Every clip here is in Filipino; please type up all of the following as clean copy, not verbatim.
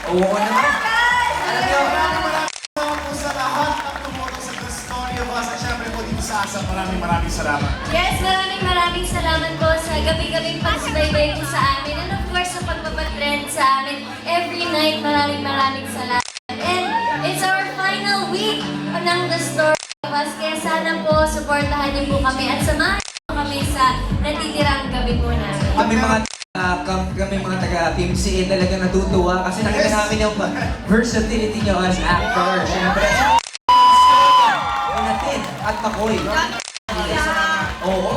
Oo naman. Alam niyo, Maraming po sa lahat ng tumulong sa The Story of Us. At syempre po dito sa ASAP, maraming salamat. Yes, maraming salamat po sa gabi-gabing pagsubaybay po sa amin. And of course, sa pagpapatrend sa amin. Every night, maraming salamat. And it's our final week ng The Story of Us. Kaya sana po, supportahan niyo po kami at samahan niyo po kami sa natitirang gabi po namin. kami mga taga-Team CA talaga natutuwa kasi nakita namin yung versatility nyo as actor. Siyempre, natin at makoy. Oo.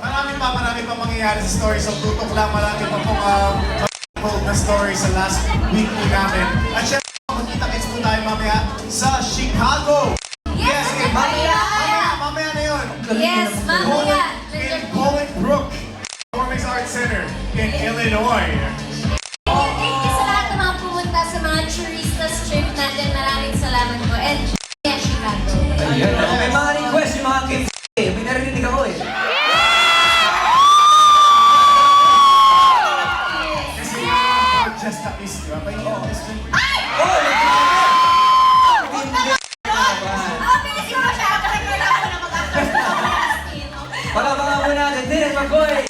Marami pa mangyayari sa story. So tutok lang, marami pa pong na story sa last week po namin. At syempre, magkita-kits po tayo mamaya sa Chicago. Yes, Mamaya na yun. Yes, mamaya. In Bolingbrook Performing Arts Center in Illinois. Thank you sa lahat ng mga pumunta sa mga Churistas trip natin. Maraming salamat po. And Chicago. Ayun, may mga request yung mga Team CA. May narinig ako eh. Kasi just a kiss, di ba? Pahingi ang kiss dyan. Bilis ko siya. Kailangan ko na mag-actor. Palabang mo natin, Dennis McCoy!